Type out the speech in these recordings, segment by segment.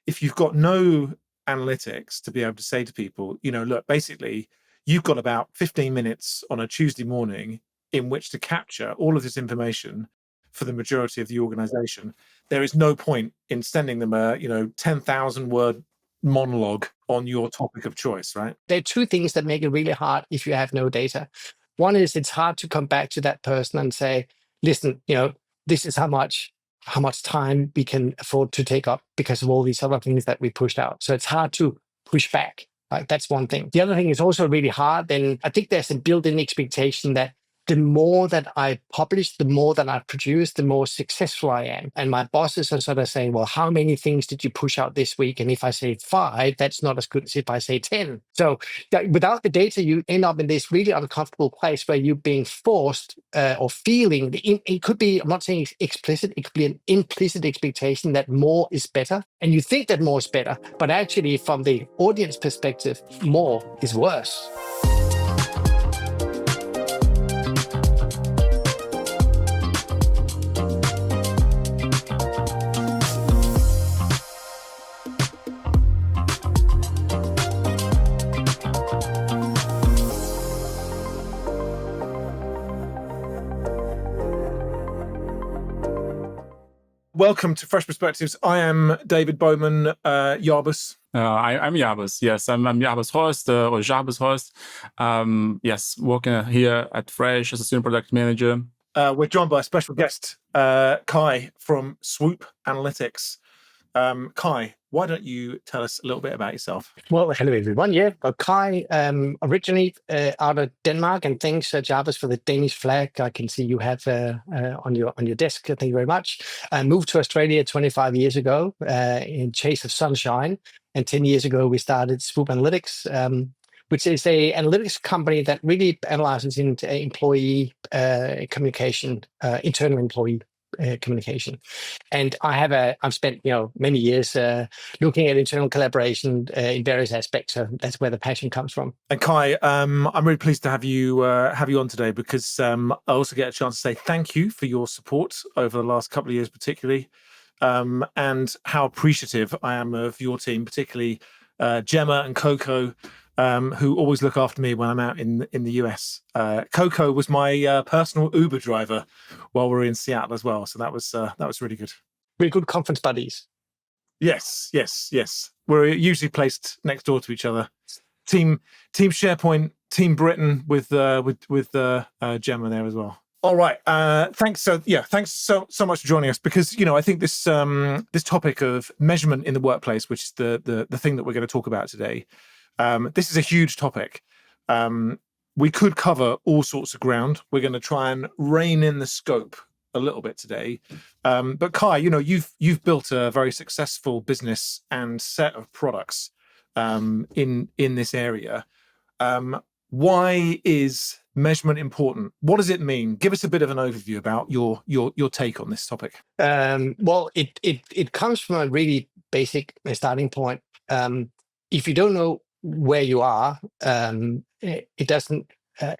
if you've got no analytics to be able to say to people, look, basically, you've got about 15 minutes on a Tuesday morning in which to capture all of this information for the majority of the organization. There is no point in sending them a 10,000 word monologue on your topic of choice, right? There are two things that make it really hard if you have no data. One is it's hard to come back to that person and say, listen, this is how much time we can afford to take up because of all these other things that we pushed out. So it's hard to push back. Right? That's one thing. The other thing is also really hard. Then I think there's a built-in expectation that the more that I publish, the more that I produce, the more successful I am. And my bosses are sort of saying, well, how many things did you push out this week? And if I say 5, that's not as good as if I say 10. So without the data, you end up in this really uncomfortable place where you're being forced or feeling, it could be, I'm not saying it's explicit, it could be an implicit expectation that more is better. And you think that more is better, but actually from the audience perspective, more is worse. Welcome to Fresh Perspectives. I am David Bowman, Jarbas. I'm Jarbas. Yes, I'm Jarbas host or Jarbas host. Yes, working here at Fresh as a senior product manager. We're joined by a special guest, Cai from Swoop Analytics. Cai, why don't you tell us a little bit about yourself? Well, hello everyone. Yeah, well, Cai, originally out of Denmark, and thanks Jarbas for the Danish flag. I can see you have on your desk. Thank you very much. I moved to Australia 25 years ago in chase of sunshine, and 10 years ago we started Swoop Analytics, which is a analytics company that really analyzes into employee communication, internal employee communication. And I've spent many years looking at internal collaboration in various aspects. So that's where the passion comes from. And Cai, I'm really pleased to have you on today because I also get a chance to say thank you for your support over the last couple of years, particularly, and how appreciative I am of your team, particularly Gemma and Coco, who always look after me when I'm out in the US. Coco was my personal Uber driver while we were in Seattle as well, so that was really good. Really good conference buddies. Yes. We're usually placed next door to each other. Team SharePoint, Team Britain with Gemma there as well. All right. Thanks. Thanks so much for joining us because I think this topic of measurement in the workplace, which is the thing that we're going to talk about today. This is a huge topic. We could cover all sorts of ground. We're going to try and rein in the scope a little bit today. But Cai, you've built a very successful business and set of products in this area. Why is measurement important? What does it mean? Give us a bit of an overview about your take on this topic. Well, it comes from a really basic starting point. If you don't know where you are, it doesn't.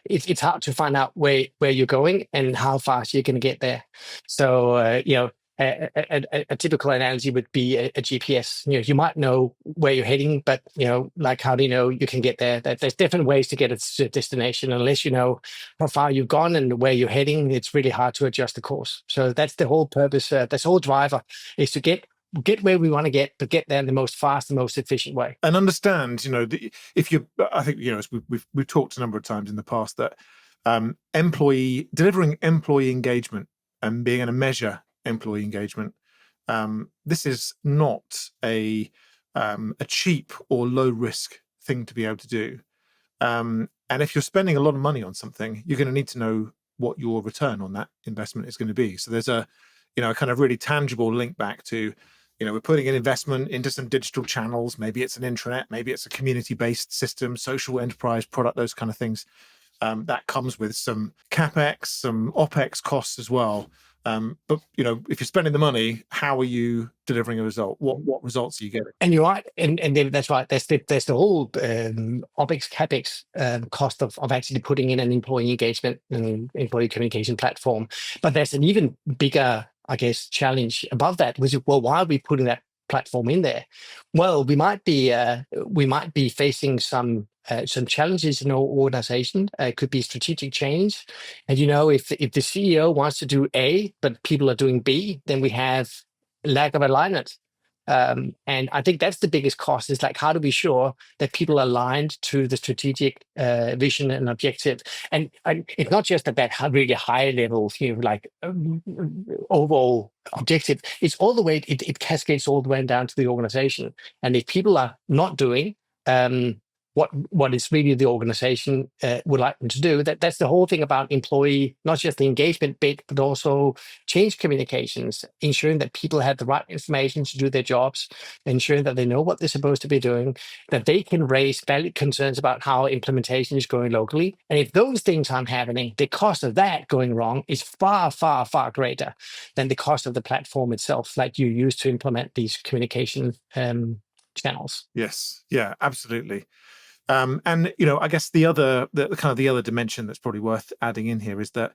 It's hard to find out where you're going and how fast you're going to get there. So a typical analogy would be a GPS. You might know where you're heading, but like how do you know you can get there? There's different ways to get to a destination. Unless you know how far you've gone and where you're heading, it's really hard to adjust the course. So that's the whole purpose. That's the whole driver is to get where we want to get, but get there in the most fast and most efficient way. And understand, I think, as we've talked a number of times in the past that delivering employee engagement and being able to measure employee engagement, this is not a cheap or low risk thing to be able to do. And if you're spending a lot of money on something, you're going to need to know what your return on that investment is going to be. So there's a kind of really tangible link back to, we're putting an investment into some digital channels. Maybe it's an intranet, maybe it's a community-based system, social enterprise product, those kind of things. That comes with some CapEx, some OpEx costs as well. But if you're spending the money, how are you delivering a result? What results are you getting? And you're right, and that's right. There's the whole OpEx CapEx cost of actually putting in an employee engagement and employee communication platform. But there's an even bigger, I guess, challenge above that, which is, well, why are we putting that platform in there. Well, we might be facing some challenges in our organization. It could be strategic change, and if the CEO wants to do A, but people are doing B, then we have lack of alignment. And I think that's the biggest cost, is like, how do we sure that people are aligned to the strategic vision and objective? And it's not just at that really high level, overall objective. It's all the way, it cascades all the way down to the organization. And if people are not doing what is really the organization would like them to do, that's the whole thing about employee, not just the engagement bit, but also change communications, ensuring that people have the right information to do their jobs, ensuring that they know what they're supposed to be doing, that they can raise valid concerns about how implementation is going locally. And if those things aren't happening, the cost of that going wrong is far, far, far greater than the cost of the platform itself, like you use to implement these communication channels. Yes, yeah, absolutely. And I guess the other dimension that's probably worth adding in here is that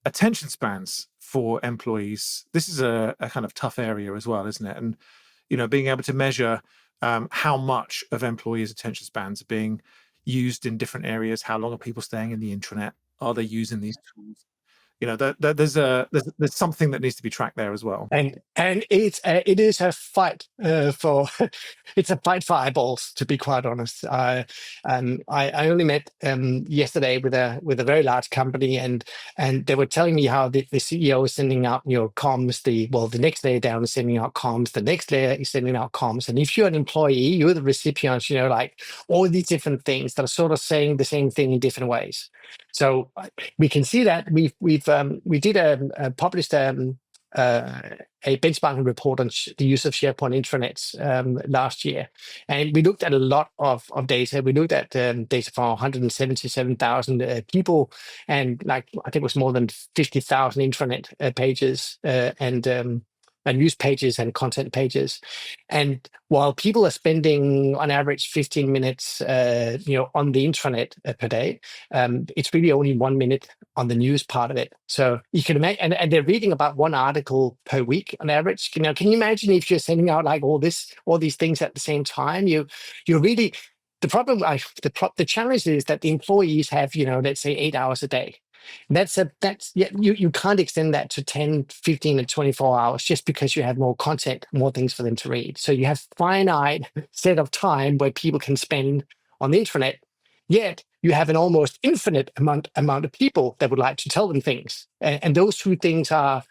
attention spans for employees. This is a kind of tough area as well, isn't it? And being able to measure how much of employees' attention spans are being used in different areas. How long are people staying in the intranet? Are they using these tools? There's something that needs to be tracked there as well. And it is a fight for it's a fight for eyeballs, to be quite honest. I only met yesterday with a very large company, and they were telling me how the CEO is sending out comms. The next layer down is sending out comms. The next layer is sending out comms. And if you're an employee, you're the recipient. Like all these different things that are sort of saying the same thing in different ways. So we can see that we did published a benchmarking report on the use of SharePoint intranets last year, and we looked at a lot of data. We looked at data from 177,000 people, and I think it was more than 50,000 intranet pages and news pages and content pages. And while people are spending on average 15 minutes, on the intranet per day, it's really only 1 minute on the news part of it. So you can imagine, and they're reading about one article per week on average. Can you imagine if you're sending out like all these things at the same time? You're really, the problem, the challenge is that the employees have, let's say 8 hours a day. You can't extend that to 10, 15, and 24 hours just because you have more content, more things for them to read. So you have finite set of time where people can spend on the intranet, yet you have an almost infinite amount of people that would like to tell them things. And those two things I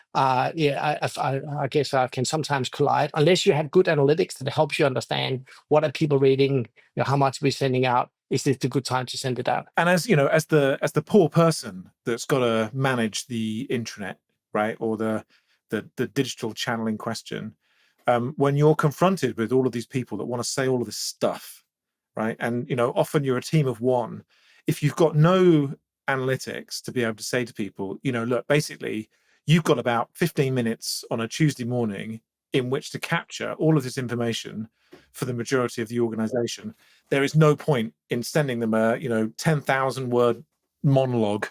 guess can sometimes collide unless you have good analytics that helps you understand what are people reading, how much we're sending out. Is this a good time to send it out? And as the poor person that's got to manage the intranet, right, or the digital channel in question, when you're confronted with all of these people that want to say all of this stuff, right, and often you're a team of one. If you've got no analytics to be able to say to people, look, basically, you've got about 15 minutes on a Tuesday morning in which to capture all of this information for the majority of the organization. There is no point in sending them a 10,000 word monologue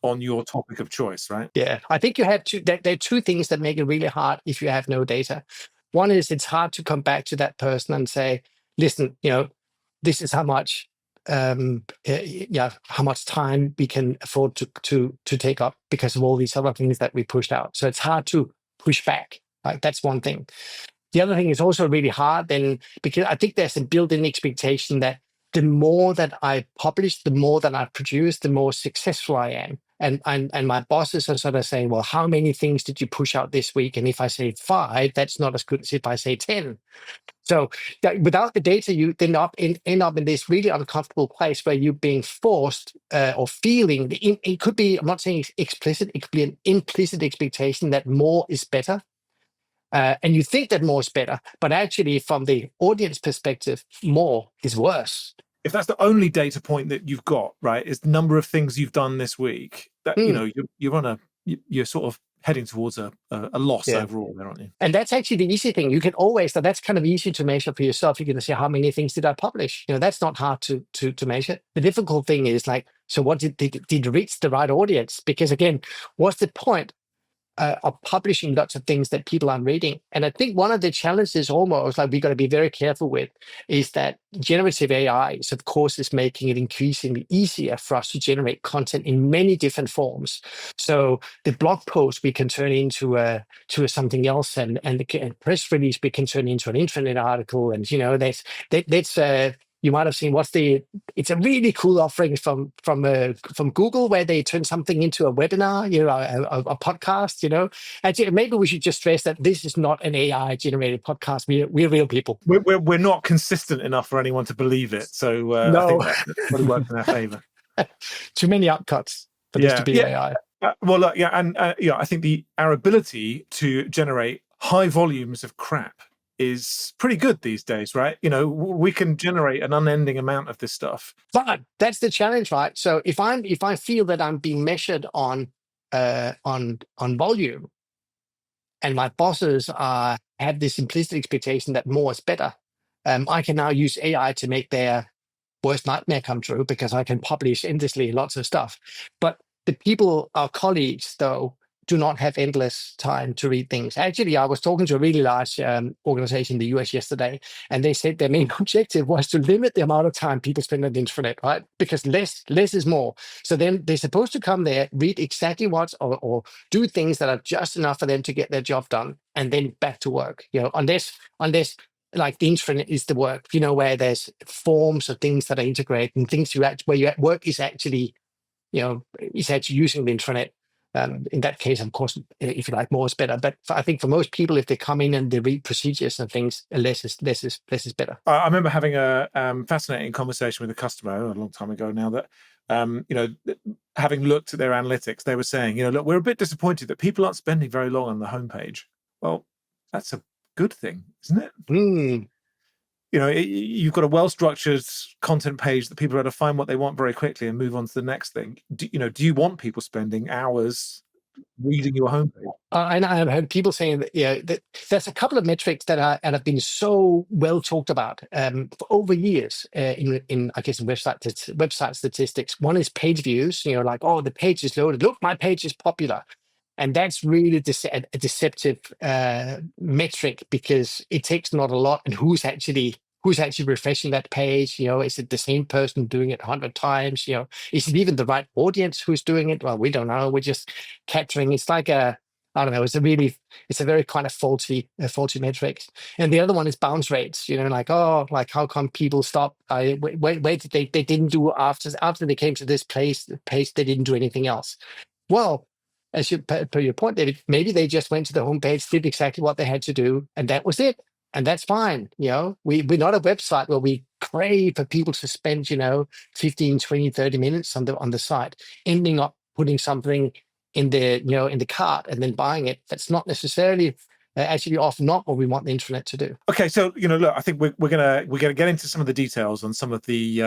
on your topic of choice, right? Yeah, I think you have to. There are two things that make it really hard if you have no data. One is it's hard to come back to that person and say, listen, this is how much how much time we can afford to take up because of all these other things that we pushed out. So it's hard to push back. Right? That's one thing. The other thing is also really hard then, because I think there's a built-in expectation that the more that I publish, the more that I produce, the more successful I am. And my bosses are sort of saying, well, how many things did you push out this week? And if I say 5, that's not as good as if I say 10. So without the data, you end up in this really uncomfortable place where you're being forced or feeling, it could be, I'm not saying explicit, it could be an implicit expectation that more is better. And you think that more is better, but actually from the audience perspective, more is worse. If that's the only data point that you've got, right, is the number of things you've done this week, that you're sort of heading towards a loss overall there, aren't you? And that's actually the easy thing. You can always, that's kind of easy to measure for yourself. You can say, how many things did I publish? That's not hard to measure. The difficult thing is so what did you reach the right audience? Because again, what's the point are publishing lots of things that people aren't reading. And I think one of the challenges almost like we got to be very careful with is that generative AI is, of course, is making it increasingly easier for us to generate content in many different forms. So the blog post we can turn into something else, and the press release we can turn into an intranet article. And that's you might have seen it's a really cool offering from Google where they turn something into a webinar, a podcast, And maybe we should just stress that this is not an AI generated podcast. We're real people. We're not consistent enough for anyone to believe it. So No. I think that probably works in our favor. Too many outcuts for this to be AI. Well, look, I think our ability to generate high volumes of crap is pretty good these days, right? We can generate an unending amount of this stuff. But that's the challenge, right? So if I feel that I'm being measured on volume, and my bosses have this implicit expectation that more is better, I can now use AI to make their worst nightmare come true because I can publish endlessly lots of stuff. But the people, our colleagues, though, do not have endless time to read things. Actually, I was talking to a really large organization in the US yesterday, and they said their main objective was to limit the amount of time people spend on the internet, right? Because less is more. So then they're supposed to come there, read exactly what, or do things that are just enough for them to get their job done, and then back to work. Unless like the intranet is the work, where there's forms of things that are integrated and things where your work is actually, is actually using the intranet. In that case, of course, if you like, more is better. But I think for most people, if they come in and they read procedures and things, less is better. I remember having a fascinating conversation with a customer a long time ago now that, having looked at their analytics, they were saying, look, we're a bit disappointed that people aren't spending very long on the homepage. Well, that's a good thing, isn't it? You've got a well-structured content page that people are able to find what they want very quickly and move on to the next thing. Do you want people spending hours reading your homepage? And I've heard people saying that, there's a couple of metrics that have been so well talked about for over years in I guess in website statistics. One is page views. Like, oh, the page is loaded. Look, my page is popular. And that's really a deceptive metric because it takes not a lot. And who's actually refreshing that page? Is it the same person doing it 100 times? Is it even the right audience who's doing it? Well, we don't know. We're just capturing. It's like I don't know. It's a very kind of faulty metrics. And the other one is bounce rates. Like how come people stop? Wait, they didn't do after they came to this page, they didn't do anything else. Well, as per your point, David, maybe they just went to the homepage, did exactly what they had to do, and that was it. And that's fine. We're not a website where we crave for people to spend, 15, 20, 30 minutes on the site, ending up putting something in the cart and then buying it. That's not necessarily actually often not what we want the internet to do. Okay, so look, I think we're gonna get into some of the details on some of the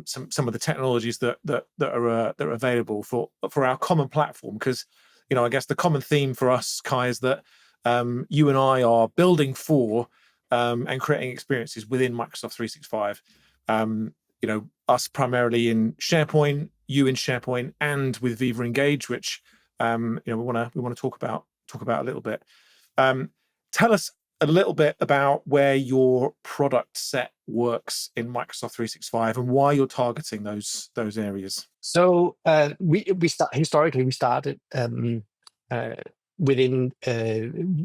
some of the technologies that are available for our common platform, because I guess the common theme for us, Cai, is that you and I are building for and creating experiences within Microsoft 365. Us primarily in SharePoint, you in SharePoint, and with Viva Engage, which we want to talk about a little bit. Tell us a little bit about where your product set works in Microsoft 365 and why you're targeting those areas. So we started within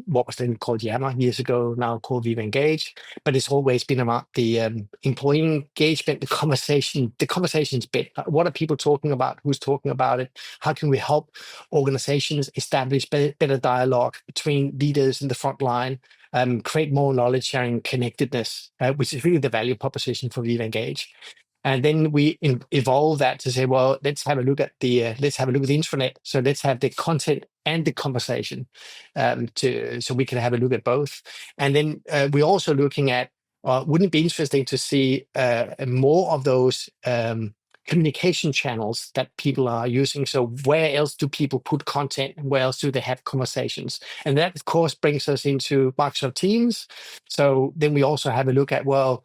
what was then called Yammer years ago, now called Viva Engage, but it's always been about the employee engagement, the conversations bit. What are people talking about? Who's talking about it? How can we help organizations establish better dialogue between leaders in the front line, create more knowledge sharing, connectedness, which is really the value proposition for Viva Engage. And then we evolve that to say, well, let's have a look at the intranet. So let's have the content and the conversation, so we can have a look at both. And then we're also looking at, wouldn't it be interesting to see more of those communication channels that people are using? So where else do people put content, and where else do they have conversations? And that, of course, brings us into Microsoft Teams. So then we also have a look at, well,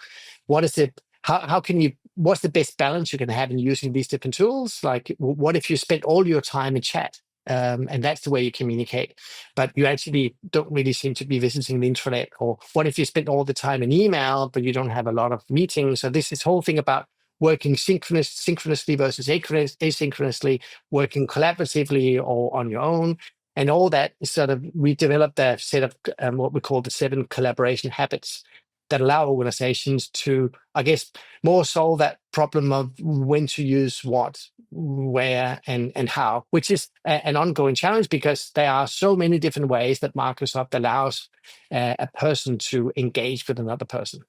what's the best balance you can have in using these different tools? Like, what if you spend all your time in chat And that's the way you communicate. But you actually don't really seem to be visiting the intranet. Or what if you spend all the time in email, but you don't have a lot of meetings? So this whole thing about working synchronously versus asynchronously, working collaboratively or on your own. And all that is sort of, we developed a set of what we call the 7 collaboration habits that allow organizations to, I guess, more solve that problem of when to use what, where, and how, which is an ongoing challenge because there are so many different ways that Microsoft allows a person to engage with another person.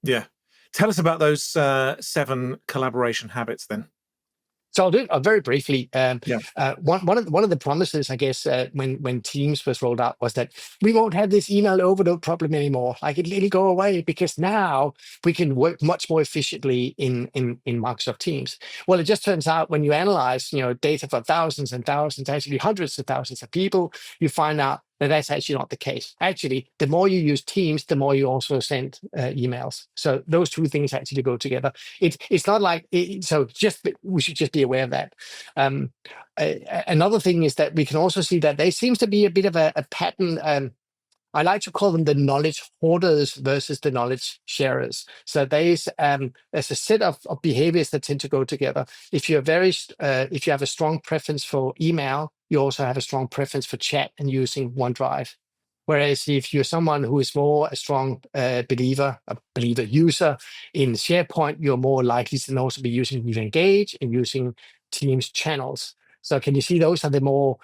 Yeah. Tell us about those 7 collaboration habits then. So I'll do it very briefly. Yeah. One of the promises, I guess, when Teams was rolled out was that we won't have this email overload problem anymore. Like it'll go away because now we can work much more efficiently in Microsoft Teams. Well, it just turns out when you analyze, data for thousands and thousands, actually hundreds of thousands of people, you find out that that's actually not the case. Actually, the more you use Teams, the more you also send emails. So those two things actually go together. It's not like so. We should just be aware of that. Another thing is that we can also see that there seems to be a bit of a pattern. I like to call them the knowledge hoarders versus the knowledge sharers. So there's a set of behaviors that tend to go together. If you have a strong preference for email, you also have a strong preference for chat and using OneDrive. Whereas if you're someone who is more a strong believer user in SharePoint, you're more likely to also be using Viva Engage and using Teams channels. So can you see those are the more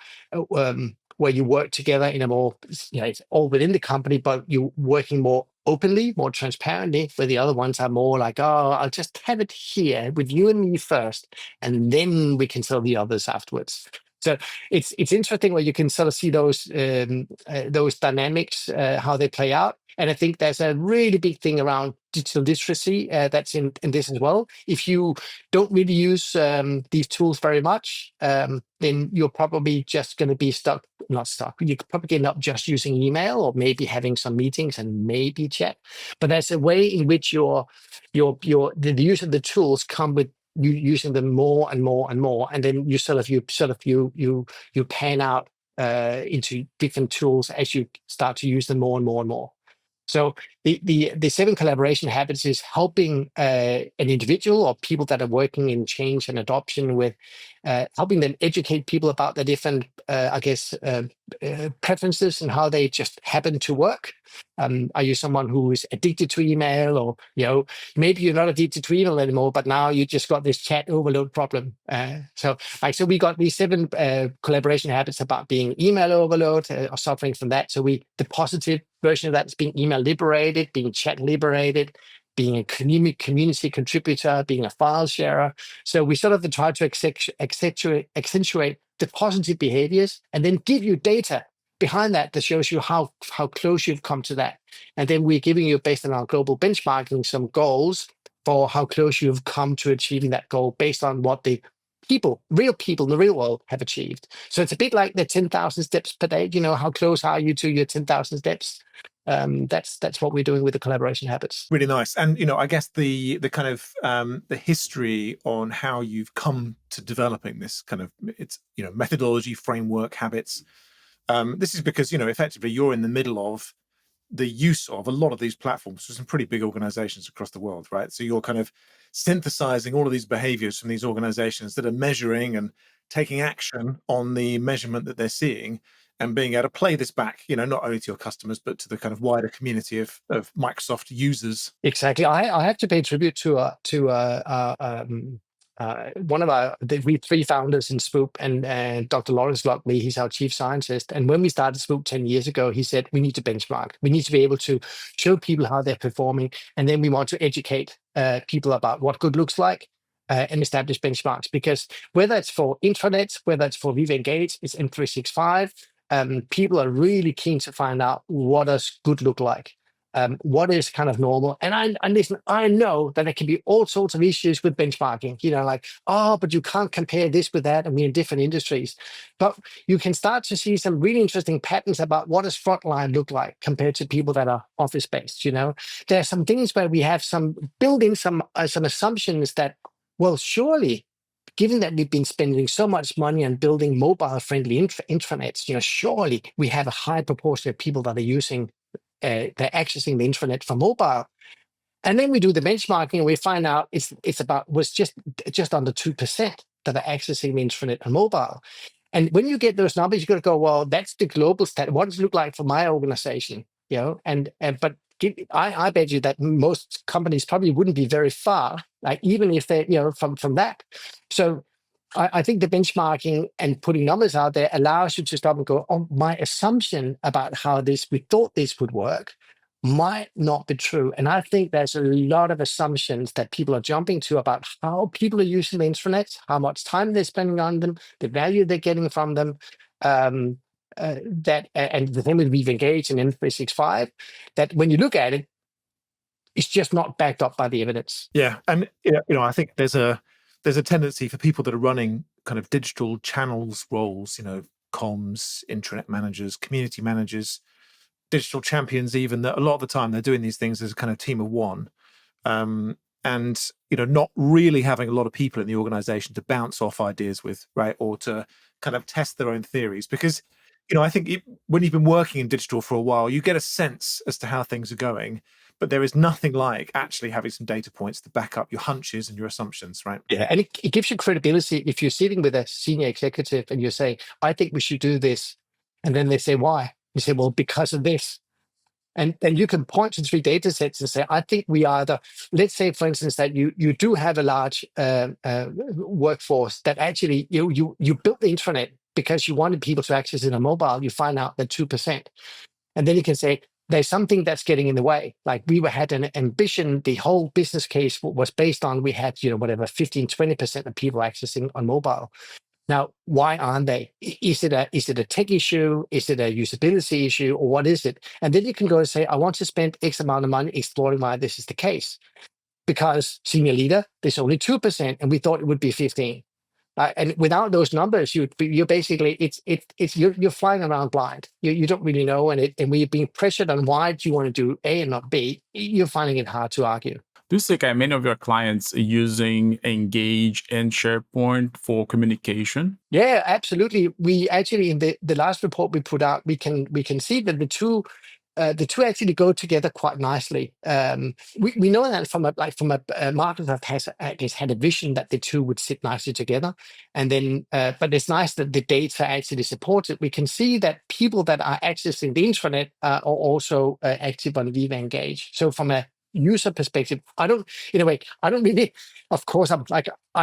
where you work together in a more, it's all within the company, but you're working more openly, more transparently, where the other ones are more like, oh, I'll just have it here with you and me first, and then we can tell the others afterwards. So it's interesting where you can sort of see those dynamics, how they play out. And I think there's a really big thing around digital literacy that's in this as well. If you don't really use these tools very much, then you're probably just going to be not stuck. You're probably end up just using email or maybe having some meetings and maybe chat. But there's a way in which the use of the tools come with you using them more and more and more, and then you pan out into different tools as you start to use them more and more and more. So the 7 collaboration habits is helping an individual or people that are working in change and adoption with helping them educate people about the different, preferences and how they just happen to work. Are you someone who is addicted to email, or maybe you're not addicted to email anymore, but now you just got this chat overload problem? So we got these 7 collaboration habits about being email overload or suffering from that. So the positive version of that is being email liberated, being chat liberated, being a community contributor, being a file sharer. So we sort of try to accentuate the positive behaviors and then give you data behind that shows you how close you've come to that. And then we're giving you, based on our global benchmarking, some goals for how close you've come to achieving that goal based on what the real people in the real world have achieved. So it's a bit like the 10,000 steps per day. How close are you to your 10,000 steps? That's what we're doing with the collaboration habits. Really nice. And I guess the kind of the history on how you've come to developing this kind of methodology, framework, habits. This is because effectively you're in the middle of the use of a lot of these platforms for some pretty big organizations across the world, right? So you're kind of synthesizing all of these behaviors from these organizations that are measuring and taking action on the measurement that they're seeing, and being able to play this back, not only to your customers, but to the kind of wider community of Microsoft users. Exactly. I have to pay tribute to one of the 3 founders in Swoop, and Dr. Lawrence Lockley. He's our chief scientist. And when we started Swoop 10 years ago, he said, we need to benchmark. We need to be able to show people how they're performing. And then we want to educate people about what good looks like and establish benchmarks. Because whether it's for intranets, whether it's for Viva Engage, it's M365, people are really keen to find out what does good look like. What is kind of normal. And listen, I know that there can be all sorts of issues with benchmarking, but you can't compare this with that, and we're in different industries. But you can start to see some really interesting patterns about what does frontline look like compared to people that are office-based. There are some things where we have building some assumptions that, well, surely given that we've been spending so much money on building mobile-friendly intranets, surely we have a high proportion of people that are using, they're accessing the intranet for mobile. And then we do the benchmarking, and we find out was just under 2% that are accessing the intranet on mobile. And when you get those numbers, you got to go, well, that's the global stat. What does it look like for my organization? But I bet you that most companies probably wouldn't be very far, like even if they, from that. So I think the benchmarking and putting numbers out there allows you to stop and go, oh, my assumption about how we thought this would work might not be true. And I think there's a lot of assumptions that people are jumping to about how people are using the intranet, how much time they're spending on them, the value they're getting from them. And the thing with Viva Engage and M365, that when you look at it, it's just not backed up by the evidence. Yeah, and I think there's a tendency for people that are running kind of digital channels roles, comms, intranet managers, community managers, digital champions, even, that a lot of the time they're doing these things as a kind of team of one, and not really having a lot of people in the organization to bounce off ideas with, right, or to kind of test their own theories. Because I think when you've been working in digital for a while, you get a sense as to how things are going, but there is nothing like actually having some data points to back up your hunches and your assumptions, right? Yeah, and it gives you credibility if you're sitting with a senior executive and you're saying, I think we should do this, and then they say, why? You say, well, because of this. And then you can point to 3 data sets and say, I think we either, let's say, for instance, that you do have a large workforce that actually you built the intranet because you wanted people to access it on mobile. You find out that 2%. And then you can say, there's something that's getting in the way. Like we had an ambition, the whole business case was based on, we had, 15-20% of people accessing on mobile. Now, why aren't they? Is it a tech issue? Is it a usability issue? Or what is it? And then you can go and say, I want to spend X amount of money exploring why this is the case. Because senior leader, there's only 2%, and we thought it would be 15. And without those numbers, you're basically, you're flying around blind. You don't really know. And when you're being pressured on why do you want to do A and not B, you're finding it hard to argue. Do you see many of your clients using Engage and SharePoint for communication? Yeah, absolutely. We actually, in the last report we put out, we can see that the two actually go together quite nicely. We know that from a Microsoft has had a vision that the two would sit nicely together, and then but it's nice that the data actually supports it. We can see that people that are accessing the intranet are also active on Viva Engage. So from a user perspective, I don't really, of course, I'm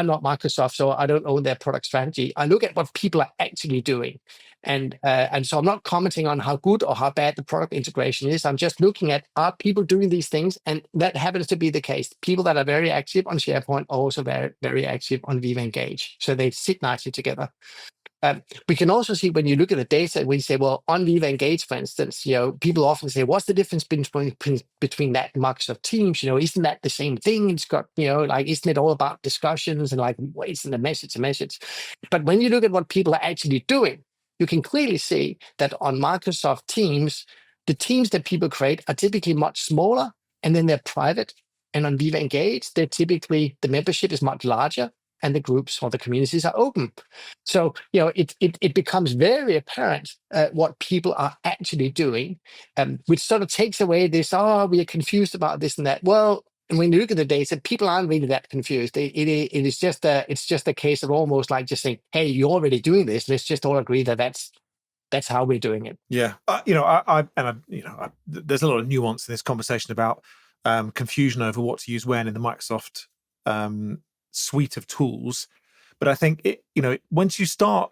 not Microsoft, so I don't own their product strategy. I look at what people are actually doing. And so I'm not commenting on how good or how bad the product integration is. I'm just looking at, are people doing these things? And that happens to be the case. People that are very active on SharePoint are also very, very active on Viva Engage. So they sit nicely together. We can also see when you look at the data, when you say, well, on Viva Engage, for instance, people often say, what's the difference between that and Microsoft Teams? Isn't that the same thing? It's got, isn't it all about discussions and isn't a message? But when you look at what people are actually doing, you can clearly see that on Microsoft Teams, the teams that people create are typically much smaller, and then they're private. And on Viva Engage, the membership is much larger, and the groups or the communities are open. So, it becomes very apparent what people are actually doing, which sort of takes away this, we are confused about this and that. Well, and when you look at the data, people aren't really that confused. It's just a case of almost like just saying, hey, you're already doing this. Let's just all agree that that's how we're doing it. Yeah. There's a lot of nuance in this conversation about confusion over what to use when in the Microsoft suite of tools. But I think once you start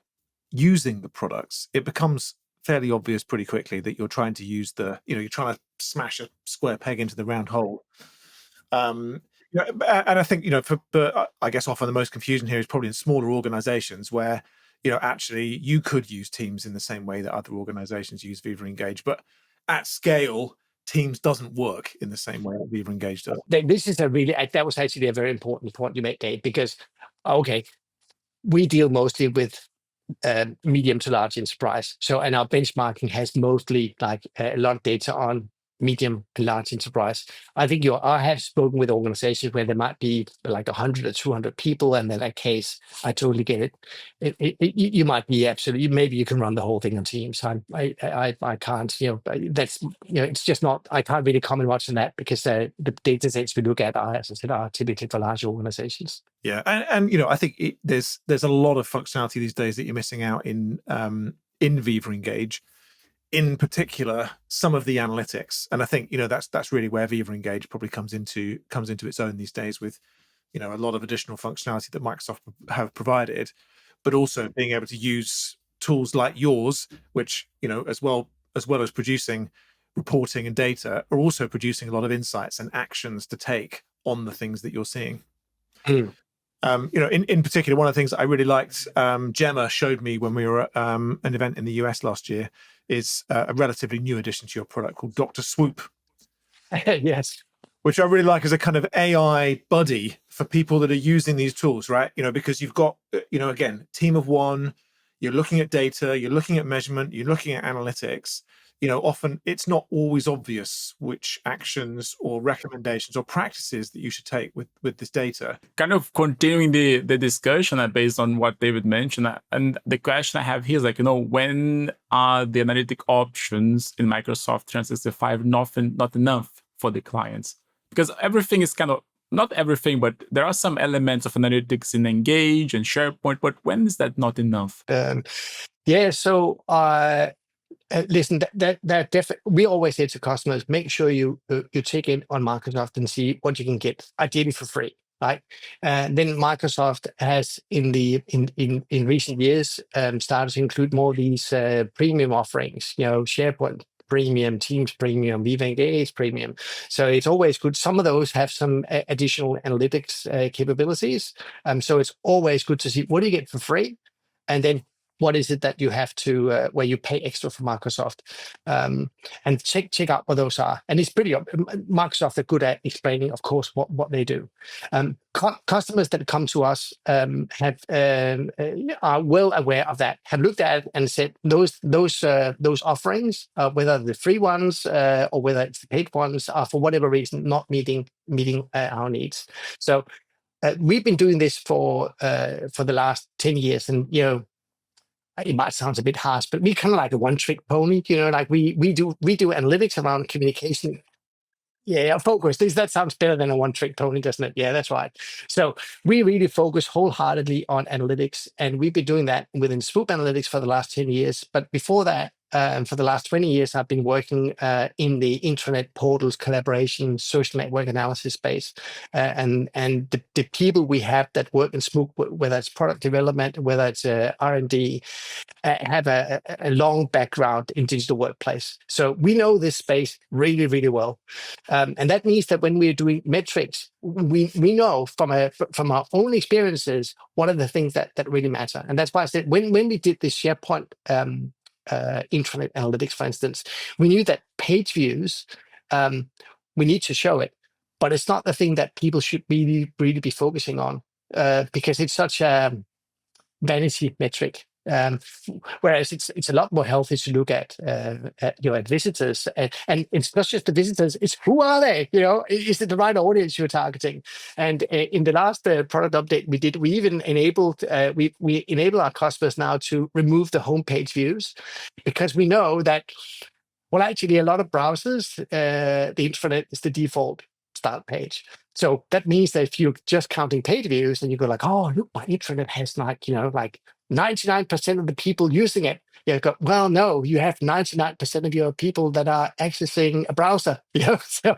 using the products, it becomes fairly obvious pretty quickly that you're trying to use you're trying to smash a square peg into the round hole. And I think I guess often the most confusion here is probably in smaller organizations where actually you could use Teams in the same way that other organizations use Viva Engage, but at scale Teams doesn't work in the same way that Viva Engage does. This is that was actually a very important point you made, Dave, because we deal mostly with medium to large enterprise. So, and our benchmarking has mostly a lot of data on medium and large enterprise. I think I have spoken with organizations where there might be like 100 or 200 people, and in that case, I totally get it. You might be absolutely, maybe you can run the whole thing on Teams. I can't, that's, it's just not, I can't really comment much on that because the data sets we look at are, as I said, are typically for large organizations. Yeah, and I think there's a lot of functionality these days that you're missing out in Viva Engage. In particular, some of the analytics, and I think that's really where Viva Engage probably comes into its own these days, with a lot of additional functionality that Microsoft have provided, but also being able to use tools like yours, which as well as producing reporting and data, are also producing a lot of insights and actions to take on the things that you're seeing. In particular, one of the things that I really liked, Gemma showed me when we were at an event in the US last year, is a relatively new addition to your product called Dr. Swoop. Yes. Which I really like as a kind of AI buddy for people that are using these tools, right? Because you've got, again, team of one, you're looking at data, you're looking at measurement, you're looking at analytics. Often it's not always obvious which actions or recommendations or practices that you should take with this data. Kind of continuing the discussion based on what David mentioned, and the question I have here is like, when are the analytic options in Microsoft 365 not enough for the clients? Because everything is kind of, not everything, but there are some elements of analytics in Engage and SharePoint, but when is that not enough? Listen, that definitely, we always say to customers, make sure you check in on Microsoft and see what you can get, ideally for free, right? And then Microsoft has in recent years started to include more of these premium offerings, SharePoint Premium, Teams Premium, Viva Engage Premium. So it's always good. Some of those have some additional analytics capabilities. So it's always good to see what do you get for free, and then what is it that you have to where you pay extra for Microsoft, and check out what those are. And it's pretty Microsoft are good at explaining, of course, what they do. Customers that come to us have are well aware of that, have looked at it and said those offerings, whether the free ones or whether it's the paid ones, are for whatever reason not meeting our needs. So we've been doing this for the last 10 years, and it might sound a bit harsh, but we kind of like a one-trick pony. Like we do analytics around communication. Yeah, focus. That sounds better than a one-trick pony, doesn't it? Yeah, that's right. So we really focus wholeheartedly on analytics, and we've been doing that within Swoop Analytics for the last 10 years. But before that, for the last 20 years, I've been working in the intranet portals, collaboration, social network analysis space. And the people we have that work in Swoop, whether it's product development, whether it's R&D, have a long background in digital workplace. So we know this space really, really well. And that means that when we're doing metrics, we know from our own experiences what are the things that really matter. And that's why I said when we did this SharePoint intranet analytics, for instance, we knew that page views, we need to show it, but it's not the thing that people should really be focusing on because it's such a vanity metric. Whereas it's a lot more healthy to look at visitors, and it's not just the visitors; it's who are they? Is it the right audience you're targeting? And in the last product update we did, we even enabled we enable our customers now to remove the homepage views, because we know that actually a lot of browsers the intranet is the default start page. So that means that if you're just counting page views and you go like, oh, look, my intranet has like 99% of the people using it. You go, well, no, you have 99% of your people that are accessing a browser. So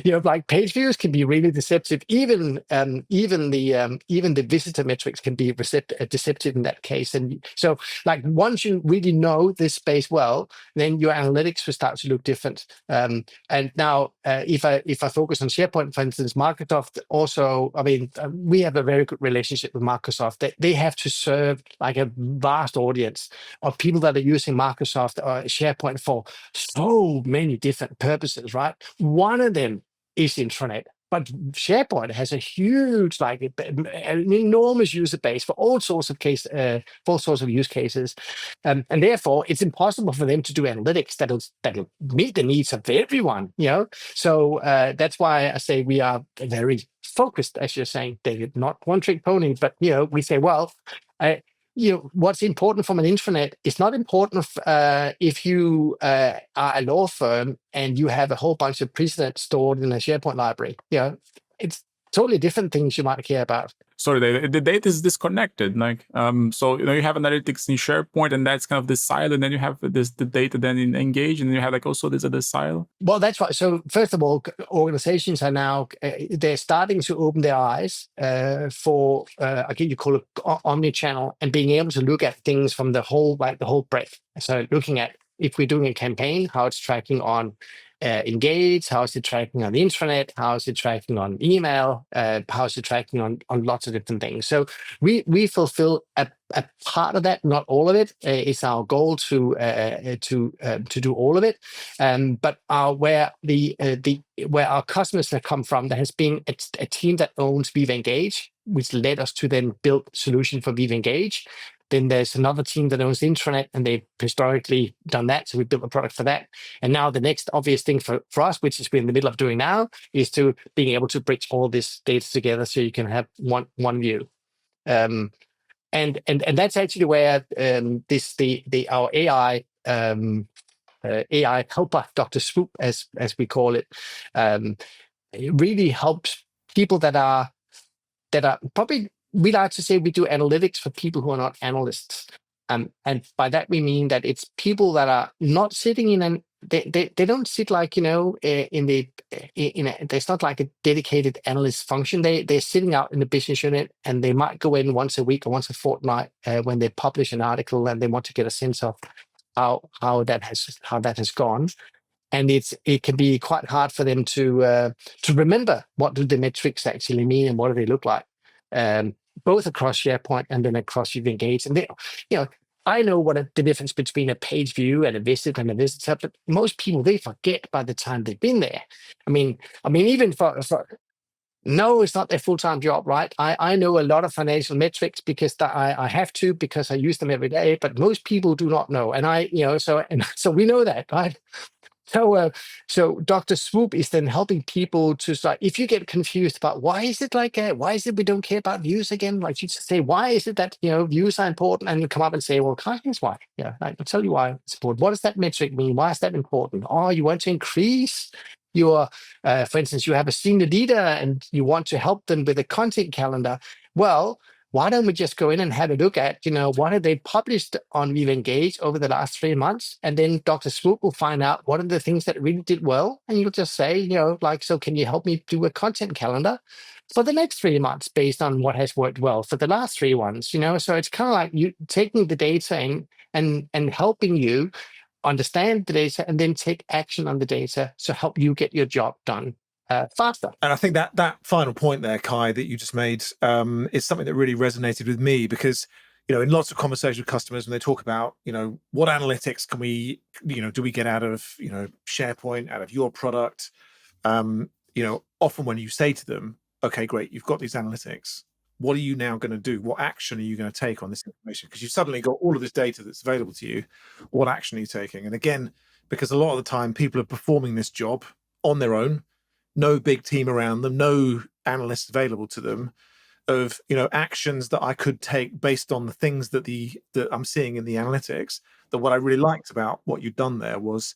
like page views can be really deceptive. Even the visitor metrics can be deceptive in that case. And so, like once you really know this space well, then your analytics will start to look different. And now, if I focus on SharePoint, for instance, Microsoft also, we have a very good relationship with Microsoft. They have to serve like a vast audience of people that are using Microsoft or SharePoint for so many different purposes, right? One of them is intranet. but SharePoint has a huge, like an enormous user base for all sorts of use cases, and therefore it's impossible for them to do analytics that'll meet the needs of everyone. So that's why I say we are very focused, as you're saying, David, not one trick pony, but we say, well, what's important from an intranet is not important if you are a law firm and you have a whole bunch of precedents stored in a SharePoint library. It's totally different things you might care about. Sorry, the data is disconnected. So you have analytics in SharePoint, and that's kind of the silo, and then you have the data then in Engage, and you have also this other silo. Well, that's right. So first of all, organizations are now they're starting to open their eyes for again, you call it omni-channel, and being able to look at things from the whole breadth. So looking at, if we're doing a campaign, how it's tracking on Engage, how is it tracking on the intranet, how is it tracking on email, how is it tracking on lots of different things. So we fulfill a part of that, not all of it. It's our goal to do all of it. But where our customers have come from, there has been a team that owns Viva Engage, which led us to then build solution for Viva Engage. Then there's another team that owns the intranet, and they've historically done that. So we built a product for that. And now the next obvious thing for us, which is we're in the middle of doing now, is to being able to bridge all this data together so you can have one view. And that's actually where our AI AI helper, Dr. Swoop, as we call it, it really helps people that are probably, we like to say we do analytics for people who are not analysts. And by that we mean that it's people that are not sitting in they don't sit like, there's not like a dedicated analyst function. They're sitting out in the business unit, and they might go in once a week or once a fortnight when they publish an article, and they want to get a sense of how that has gone. And it can be quite hard for them to remember what do the metrics actually mean and what do they look like, both across SharePoint and then across Viva Engage. And I know what the difference between a page view and a visit and a visitor, but most people, they forget by the time they've been there. I mean, even for no, it's not their full-time job, right? I know a lot of financial metrics because I have to, because I use them every day, but most people do not know. And so we know that, right? So Dr. Swoop is then helping people to start, if you get confused about why is it we don't care about views again, like you just say, why is it that views are important, and you come up and say, well, here's why. Yeah, I'll tell you why it's important. What does that metric mean? Why is that important? Oh, you want to increase your, for instance, you have a senior leader and you want to help them with a content calendar. Well, why don't we just go in and have a look at, what have they published on Viva Engage over the last 3 months? And then Dr. Swoop will find out what are the things that really did well. And you'll just say, so can you help me do a content calendar for the next 3 months based on what has worked well for the last 3 months? So it's kind of like you taking the data and helping you understand the data and then take action on the data to help you get your job done faster. And I think that final point there, Cai, that you just made is something that really resonated with me, because in lots of conversations with customers, when they talk about what analytics can we do we get out of SharePoint, out of your product, often when you say to them, okay, great, you've got these analytics, what are you now going to do? What action are you going to take on this information? Because you've suddenly got all of this data that's available to you. What action are you taking? And again, because a lot of the time people are performing this job on their own, no big team around them, no analysts available to them, of actions that I could take based on the things that I'm seeing in the analytics. That what I really liked about what you've done there was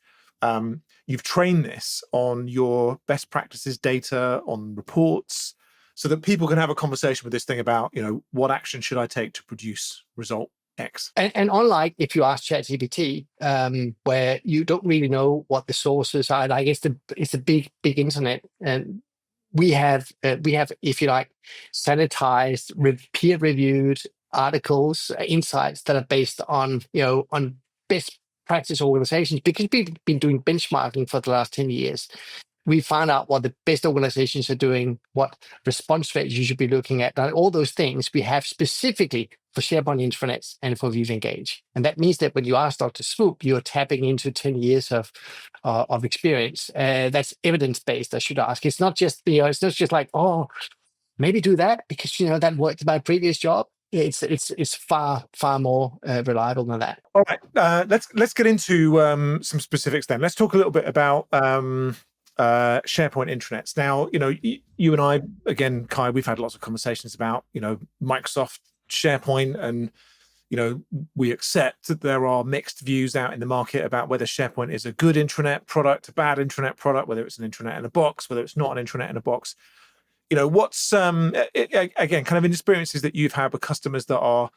you've trained this on your best practices data, on reports, so that people can have a conversation with this thing about what action should I take to produce result X. And unlike if you ask ChatGPT, where you don't really know what the sources are, like it's a big internet, and we have, if you like, sanitized, peer-reviewed articles, insights that are based on on best practice organizations, because we've been doing benchmarking for the last 10 years. we found out what the best organizations are doing, what response rates you should be looking at, and all those things we have specifically for SharePoint intranets and for Viva Engage. And that means that when you ask Dr. Swoop, you're tapping into 10 years of experience. That's evidence-based, I should ask. It's not just, it's not just like, oh, maybe do that because, that worked in my previous job. It's far more reliable than that. All right, let's get into some specifics then. Let's talk a little bit about SharePoint intranets. Now, you and I, again, Kai, we've had lots of conversations about, Microsoft SharePoint, and, we accept that there are mixed views out in the market about whether SharePoint is a good intranet product, a bad intranet product, whether it's an intranet in a box, whether it's not an intranet in a box. What's again, kind of experiences that you've had with customers that are,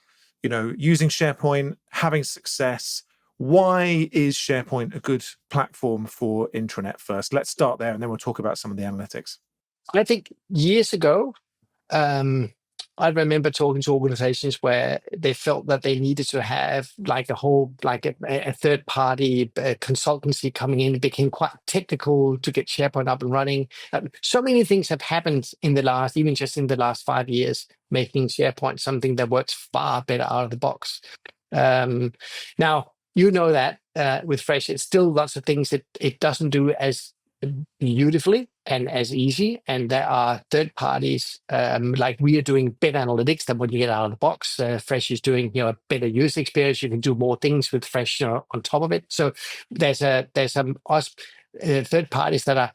using SharePoint, having success. Why is SharePoint a good platform for intranet first? Let's start there, and then we'll talk about some of the analytics. I think years ago, I remember talking to organizations where they felt that they needed to have like a third party consultancy coming in. It became quite technical to get SharePoint up and running. So many things have happened even just in the last 5 years, making SharePoint something that works far better out of the box. Now, that with Fresh, it's still lots of things that it doesn't do as beautifully and as easy, and there are third parties like we are doing better analytics than when you get out of the box. Fresh is doing a better user experience. You can do more things with Fresh on top of it. So there's some third parties that are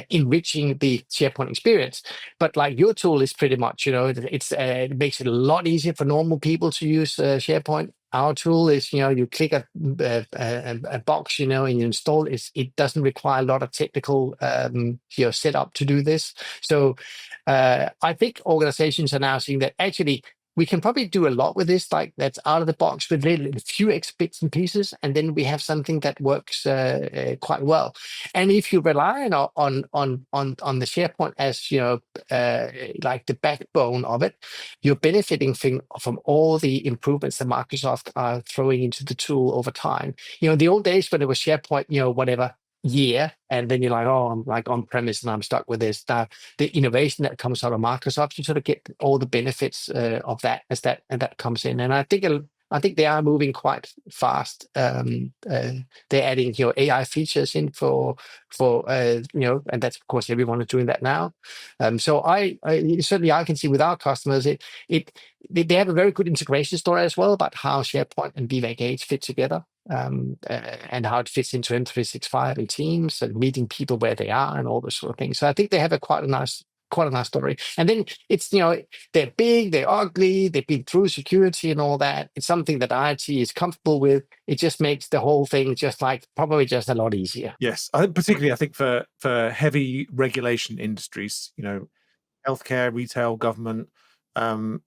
enriching the SharePoint experience. But like your tool is pretty much, it makes it a lot easier for normal people to use SharePoint. Our tool is, you click a box, and you install it. It doesn't require a lot of technical setup to do this. So I think organizations are now seeing that actually we can probably do a lot with this, like that's out of the box with a few bits and pieces, and then we have something that works quite well. And if you rely on the SharePoint as like the backbone of it, you're benefiting from all the improvements that Microsoft are throwing into the tool over time. The old days when it was SharePoint, whatever year, and then you're like, oh, I'm like on premise and I'm stuck with this. Now, the innovation that comes out of Microsoft, you sort of get all the benefits of that as that comes in. And I think they are moving quite fast. They're adding AI features in for and that's of course everyone is doing that now. So I certainly I can see with our customers they have a very good integration story as well about how SharePoint and Viva Engage fit together. And how it fits into M365 and Teams and meeting people where they are and all those sort of things. So I think they have quite a nice story. And then it's, they're big, they're ugly, they've been through security and all that. It's something that IT is comfortable with. It just makes the whole thing probably just a lot easier. Yes, particularly I think for heavy regulation industries, healthcare, retail, government,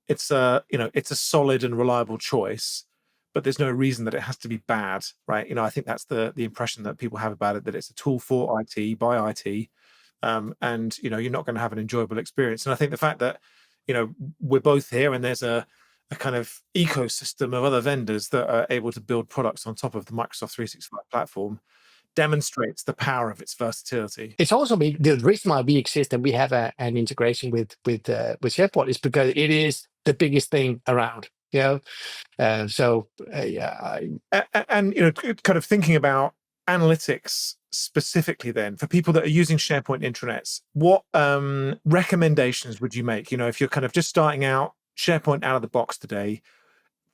it's a solid and reliable choice. But there's no reason that it has to be bad, right? I think that's the impression that people have about it, that it's a tool for IT, by IT, and, you're not going to have an enjoyable experience. And I think the fact that, we're both here and there's a kind of ecosystem of other vendors that are able to build products on top of the Microsoft 365 platform demonstrates the power of its versatility. It's also the reason why we exist and we have an integration with SharePoint is because it is the biggest thing around. And kind of thinking about analytics specifically then for people that are using SharePoint intranets, what recommendations would you make, if you're kind of just starting out SharePoint out of the box today,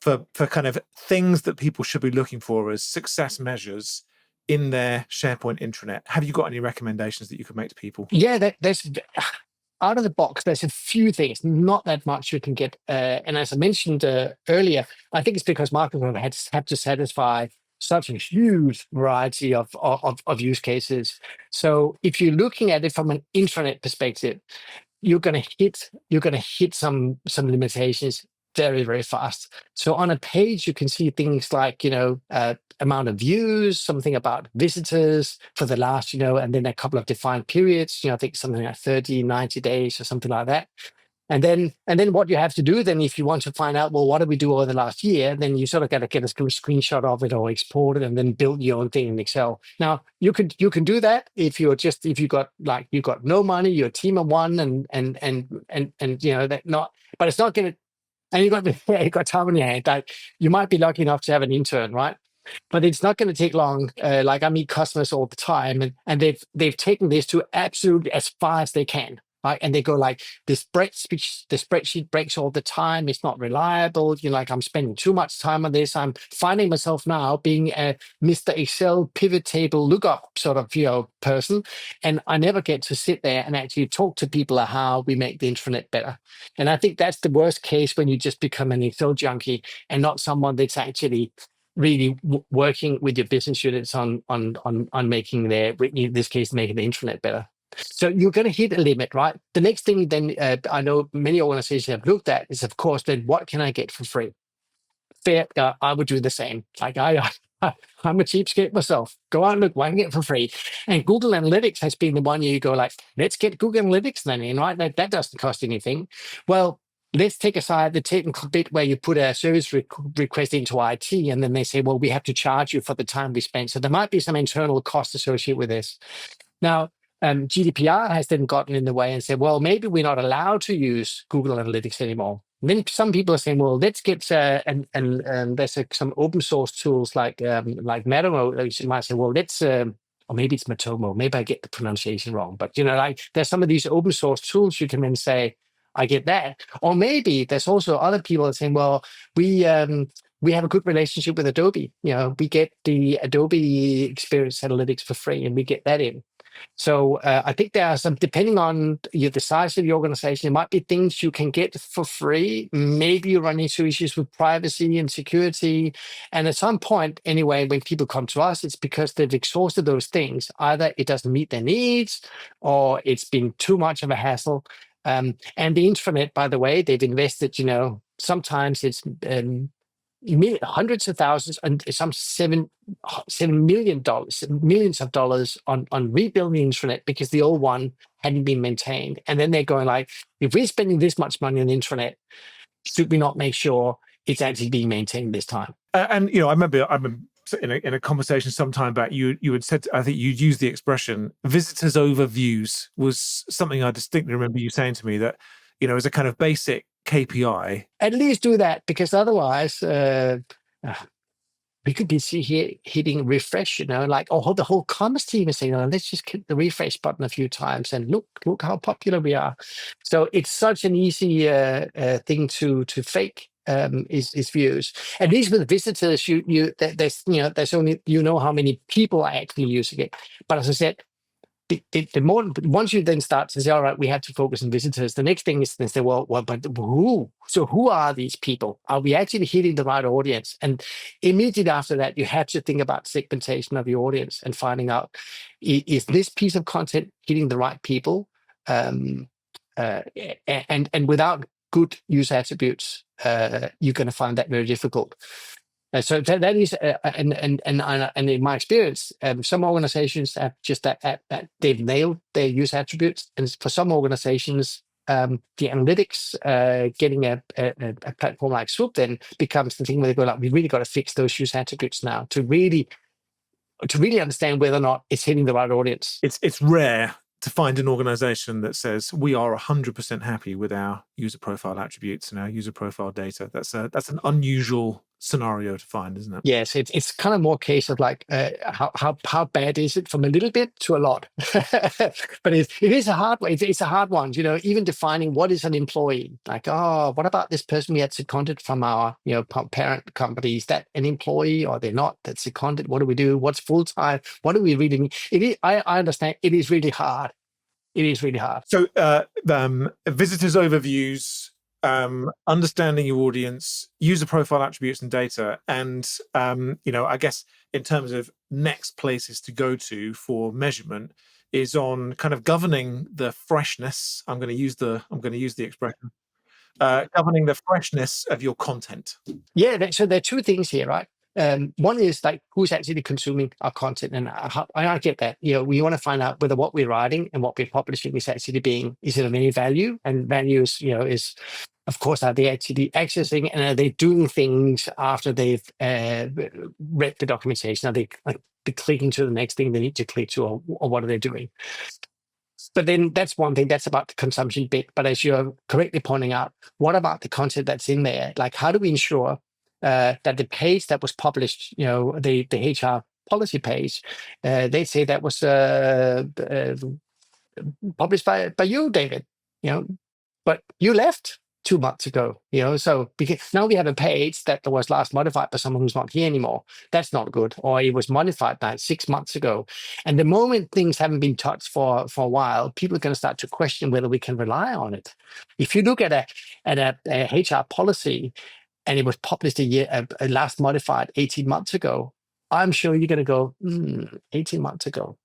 for kind of things that people should be looking for as success measures in their SharePoint intranet? Have you got any recommendations that you could make to people? Yeah, there's out of the box, there's a few things, not that much you can get. And as I mentioned earlier, I think it's because Microsoft had to satisfy such a huge variety of use cases. So if you're looking at it from an intranet perspective, you're gonna hit some limitations very, very fast. So on a page, you can see things like, amount of views, something about visitors for the last, and then a couple of defined periods, I think something like 30, 90 days or something like that. And then what you have to do then, if you want to find out, well, what did we do over the last year? Then you sort of got to get a screenshot of it or export it and then build your own thing in Excel. Now you can do that if you got no money, you're a team of one, and that not, but it's not going to. And you got time on your hand. Like you might be lucky enough to have an intern, right? But it's not going to take long. Like I meet customers all the time, and they've taken this to absolutely as far as they can. Right? And they go like, the spreadsheet breaks all the time. It's not reliable. Like I'm spending too much time on this. I'm finding myself now being a Mr. Excel pivot table lookup sort of person, and I never get to sit there and actually talk to people about how we make the intranet better. And I think that's the worst case when you just become an Excel junkie and not someone that's actually really working with your business units on making in this case, making the intranet better. So you're going to hit a limit, right? The next thing then I know many organizations have looked at is, of course, then what can I get for free? Fair, I would do the same. Like I'm a cheapskate myself. Go out and look, what I can get for free. And Google Analytics has been the one you go like, let's get Google Analytics then in, right? That doesn't cost anything. Well, let's take aside the technical bit where you put a service request into IT and then they say, well, we have to charge you for the time we spent. So there might be some internal cost associated with this. Now, GDPR has then gotten in the way and said, well, maybe we're not allowed to use Google Analytics anymore. And then some people are saying, well, let's get and there's some open source tools like Matomo. You might say, well, let's or maybe it's Matomo. Maybe I get the pronunciation wrong. But like there's some of these open source tools you can then say, I get that. Or maybe there's also other people that are saying, well, we have a good relationship with Adobe. We get the Adobe Experience Analytics for free, and we get that in. So I think there are some, depending on the size of the organization, there might be things you can get for free. Maybe you run into issues with privacy and security. And at some point, anyway, when people come to us, it's because they've exhausted those things. Either it doesn't meet their needs or it's been too much of a hassle. And the intranet, by the way, they've invested, sometimes it's hundreds of thousands and some $7 million, millions of dollars on rebuilding the intranet because the old one hadn't been maintained. And then they're going like, if we're spending this much money on the intranet, should we not make sure it's actually being maintained this time? And I remember in a conversation some time back, you had said, I think you'd used the expression visitors over views was something I distinctly remember you saying to me that, as a kind of basic KPI. At least do that, because otherwise we could be hitting refresh, like the whole commerce team is saying, let's just hit the refresh button a few times and look how popular we are. So it's such an easy thing to fake is views. At least with visitors, there's only how many people are actually using it. But as I said, the more once you then start to say, all right, we have to focus on visitors. The next thing is to say, well, but who? So who are these people? Are we actually hitting the right audience? And immediately after that, you have to think about segmentation of your audience and finding out, is this piece of content hitting the right people? And without good user attributes, you're going to find that very difficult. So that is, and in my experience, some organizations have just that they've nailed their user attributes, and for some organizations, the analytics, getting a platform like Swoop then becomes the thing where they go like, we really got to fix those user attributes now to really understand whether or not it's hitting the right audience. It's rare to find an organization that says we are 100% happy with our user profile attributes and our user profile data. That's an unusual scenario to find, isn't it? Yes, it's kind of more case of like how bad is it from a little bit to a lot. But it is a hard one. It's a hard one, even defining what is an employee. Like, what about this person we had seconded from our parent company? Is that an employee or they're not? That's seconded. What do we do? What's full time? What do we really need? It is, I understand it is really hard. It is really hard. So visitors overviews, understanding your audience, user profile attributes and data, and I guess in terms of next places to go to for measurement is on kind of governing the freshness. I'm going to use the expression governing the freshness of your content. Yeah, so there are two things here, right? One is like who's actually consuming our content, and I get that. We want to find out whether what we're writing and what we're publishing is actually is it of any value, and value is of course, are they actually accessing and are they doing things after they've read the documentation? Are they clicking to the next thing they need to click to, or what are they doing? But then that's one thing, that's about the consumption bit. But as you're correctly pointing out, what about the content that's in there? Like, how do we ensure that the page that was published, the HR policy page, they say that was published by you, David, but you left 2 months ago, so because now we have a page that was last modified by someone who's not here anymore. That's not good. Or it was modified by 6 months ago. And the moment things haven't been touched for a while, people are going to start to question whether we can rely on it. If you look at a HR policy and it was published last modified 18 months ago, I'm sure you're going to go, 18 months ago,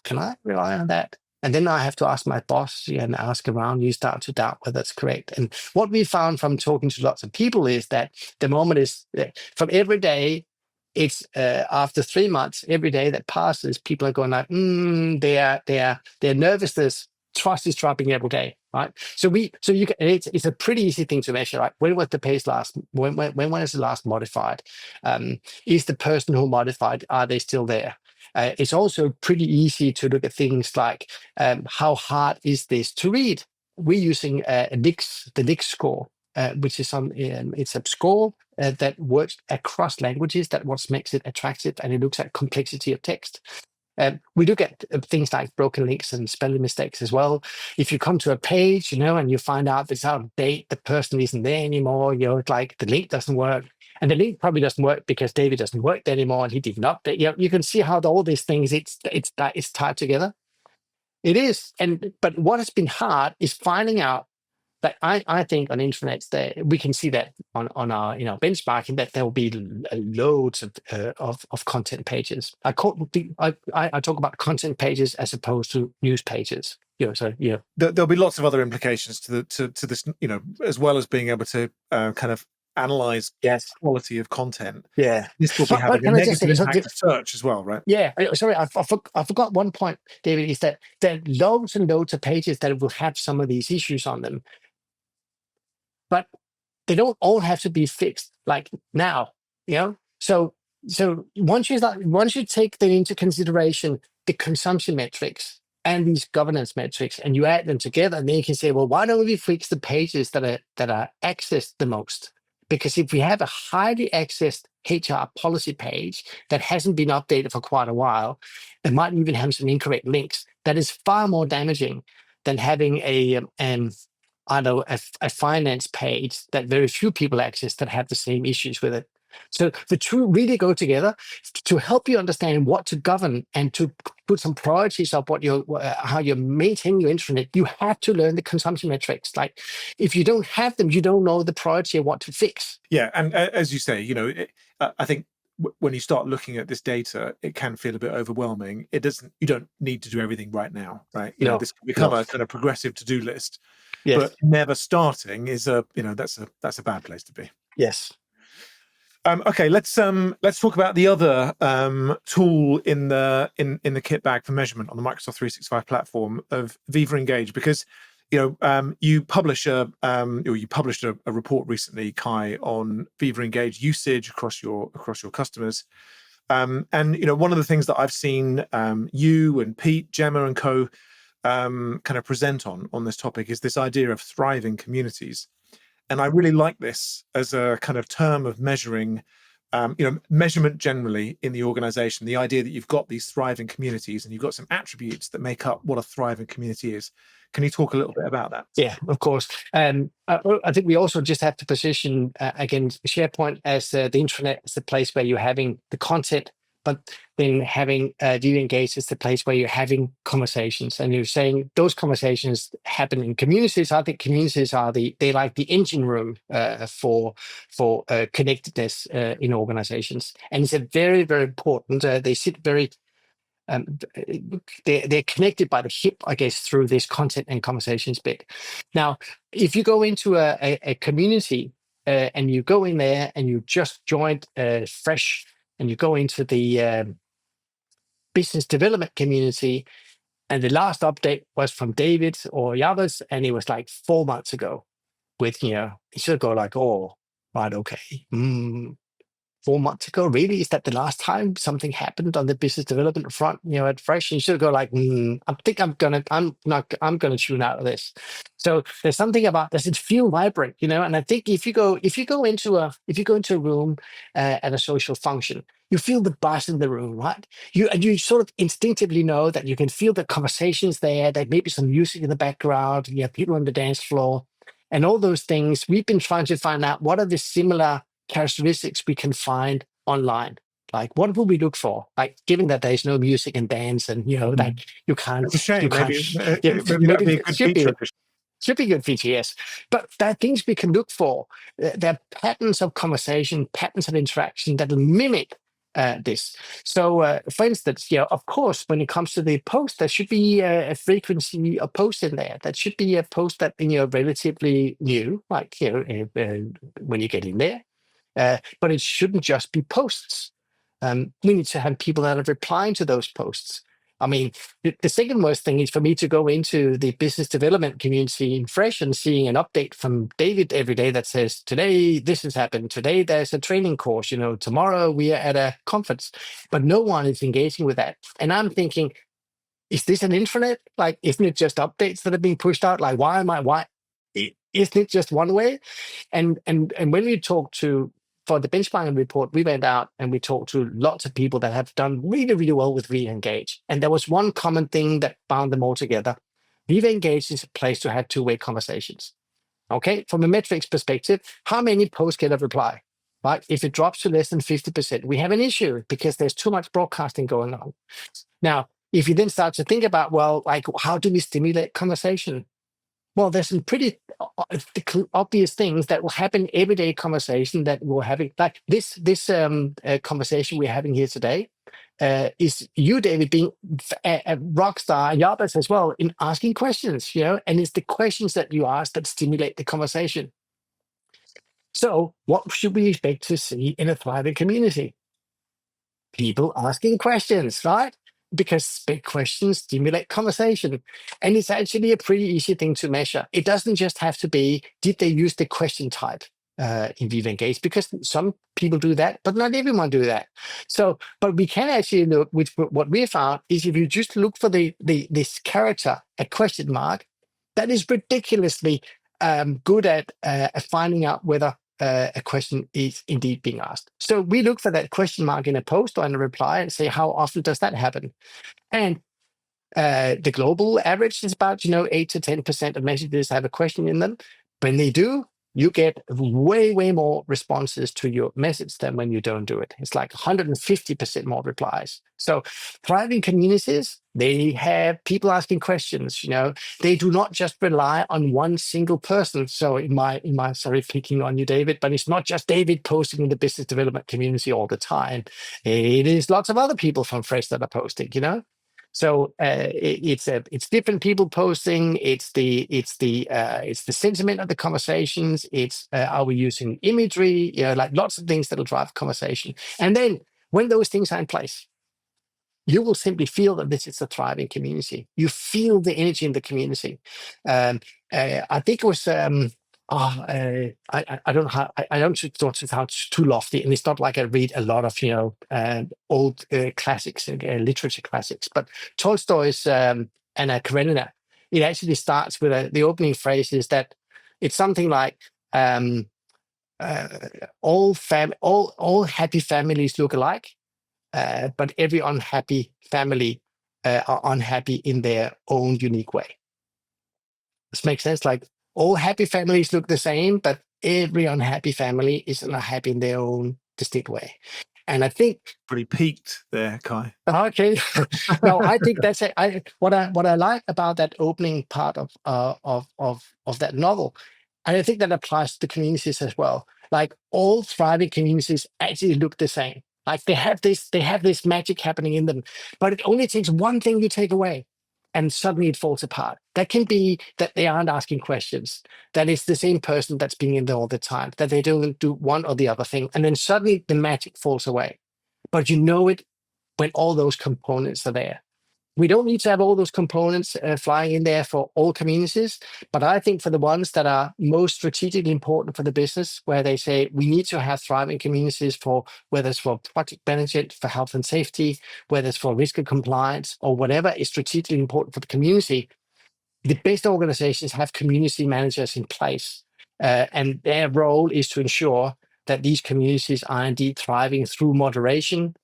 can I rely on that? And then I have to ask my boss and ask around. You start to doubt whether that's correct. And what we found from talking to lots of people is that the moment is from every day, it's after 3 months, every day that passes, people are going like, their nervousness, trust is dropping every day, right? So it's a pretty easy thing to measure, right? When was the page last? When was the last modified? Is the person who modified, are they still there? It's also pretty easy to look at things like how hard is this to read? We're using the NIX score, which is it's a score that works across languages. That what makes it attractive, and it looks at complexity of text. We look at things like broken links and spelling mistakes as well. If you come to a page, and you find out it's out of date, the person isn't there anymore, it's like the link doesn't work. And the link probably doesn't work because David doesn't work there anymore and he didn't update. You can see how all these things, it's tied together. It is. But what has been hard is finding out that I think on intranets that we can see that on our benchmarking that there will be loads of content pages. I talk about content pages as opposed to news pages. There'll be lots of other implications to this, as well as being able to kind of analyze quality of content. Yeah, this will be having a negative impact to search as well, right? Yeah, sorry, I forgot one point, David, is that there are loads and loads of pages that will have some of these issues on them. But they don't all have to be fixed like now, So once you take them into consideration, the consumption metrics and these governance metrics, and you add them together, and then you can say, well, why don't we fix the pages that are accessed the most? Because if we have a highly accessed HR policy page that hasn't been updated for quite a while, it might even have some incorrect links. That is far more damaging than having a finance page that very few people access that have the same issues with it. So the two really go together to help you understand what to govern and to put some priorities of how you're maintaining your intranet. You have to learn the consumption metrics. Like if you don't have them, you don't know the priority of what to fix. Yeah, and as you say, I think when you start looking at this data, it can feel a bit overwhelming. You don't need to do everything right now, right? This can become a kind of progressive to-do list. Yes. But never starting is that's a bad place to be. Yes. Okay, let's talk about the other tool in the kit bag for measurement on the Microsoft 365 platform of Viva Engage, because you published a report recently, Cai, on Viva Engage usage across your customers. And one of the things that I've seen you and Pete, Gemma, and co kind of present on this topic is this idea of thriving communities. And I really like this as a kind of term of measuring, measurement generally in the organization, the idea that you've got these thriving communities and you've got some attributes that make up what a thriving community is. Can you talk a little bit about that? Yeah, of course. I think we also just have to position, again, SharePoint as the intranet as the place where you're having the content, but then having Viva Engage is the place where you're having conversations, and you're saying those conversations happen in communities. I think communities are they like the engine room for connectedness in organizations, and it's a very, very important. They sit very. They're connected by the hip, I guess, through this content and conversations bit. Now, if you go into a community, and you go in there and you just joined fresh, and you go into the business development community, and the last update was from David or Jarbas, and it was like 4 months ago. With, you should go like, oh, right, okay. 4 months ago, really? Is that the last time something happened on the business development front, at Fresh? You should go like, I think I'm gonna tune out of this. So there's something about, does it feel vibrant, And I think if you go into a room at a social function, you feel the buzz in the room, right? You sort of instinctively know that you can feel the conversations there, that maybe some music in the background, you have people on the dance floor, and all those things. We've been trying to find out what are the similar characteristics we can find online. Like, what will we look for? Like, given that there is no music and dance, and like you can't. It's a shame. Maybe that'd be a good should feature. should be a good feature, yes. But there are things we can look for. There are patterns of conversation, patterns of interaction that will mimic this. So, for instance, of course, when it comes to the post, there should be a frequency of post in there. That should be a post that relatively new, like when you get in there. But it shouldn't just be posts. We need to have people that are replying to those posts. I mean, the second worst thing is for me to go into the business development community in Fresh and seeing an update from David every day that says, today this has happened, today there's a training course, tomorrow we are at a conference, but no one is engaging with that. And I'm thinking, is this an intranet? Like, isn't it just updates that are being pushed out? Like, why isn't it just one way? And when we talk for the benchmarking report, we went out and we talked to lots of people that have done really, really well with Viva Engage. And there was one common thing that bound them all together. Viva Engage is a place to have two-way conversations. Okay, from a metrics perspective, how many posts get a reply? Right? If it drops to less than 50%, we have an issue because there's too much broadcasting going on. Now, if you then start to think about, well, like, how do we stimulate conversation? Well, there's some pretty obvious things that will happen everyday conversation that we're having. Like this conversation we're having here today is you, David, being a rock star, and Jarbas as well, in asking questions, and it's the questions that you ask that stimulate the conversation. So what should we expect to see in a thriving community? People asking questions, right? Because big questions stimulate conversation. And it's actually a pretty easy thing to measure. It doesn't just have to be, did they use the question type in Viva Engage? Because some people do that, but not everyone do that. So, but we can actually look, which what we found is if you just look for this character, a question mark, that is ridiculously good at finding out whether a question is indeed being asked. So we look for that question mark in a post or in a reply and say, how often does that happen? And the global average is about 8 to 10% of messages have a question in them. When they do, you get way more responses to your message than when you don't do it. It's like 150% more replies. So thriving communities, they have people asking questions. They do not just rely on one single person. So in my sorry, picking on you, David, but it's not just David posting in the business development community all the time. It is lots of other people from Fresh that are posting. So it's different people posting. It's the sentiment of the conversations. It's are we using imagery? Like lots of things that'll drive conversation. And then when those things are in place, you will simply feel that this is a thriving community. You feel the energy in the community. I think it was. I don't know how. I don't thought it sounds too lofty, and it's not like I read a lot of old classics, literature classics. But Tolstoy's Anna Karenina, it actually starts with the opening phrase is that it's something like all happy families look alike, but every unhappy family are unhappy in their own unique way. This makes sense. Like, all happy families look the same, but every unhappy family is unhappy in their own distinct way. And I think pretty peaked there, Cai. Okay, no, I think that's it. What I like about that opening part of that novel, and I think that applies to the communities as well. Like, all thriving communities actually look the same. Like, they have this magic happening in them, but it only takes one thing you take away. and suddenly it falls apart. That can be that they aren't asking questions, that it's the same person that's being in there all the time, that they don't do one or the other thing, and then suddenly the magic falls away. But you know it when all those components are there. We don't need to have all those components flying in there for all communities, but I think for the ones that are most strategically important for the business, where they say we need to have thriving communities for whether it's for project management, for health and safety, whether it's for risk and compliance, or whatever is strategically important for the community, the best organizations have community managers in place, and their role is to ensure that these communities are indeed thriving through moderation,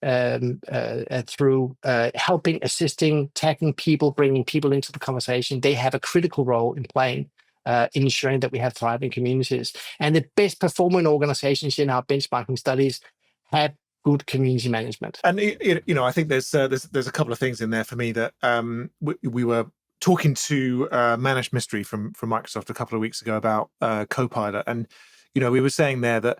through helping, assisting, tagging people, bringing people into the conversation. They have a critical role in playing in ensuring that we have thriving communities. And the best performing organizations in our benchmarking studies have good community management. And I think there's a couple of things in there for me that we were talking to Manish Mistry from Microsoft a couple of weeks ago about Copilot, and we were saying there that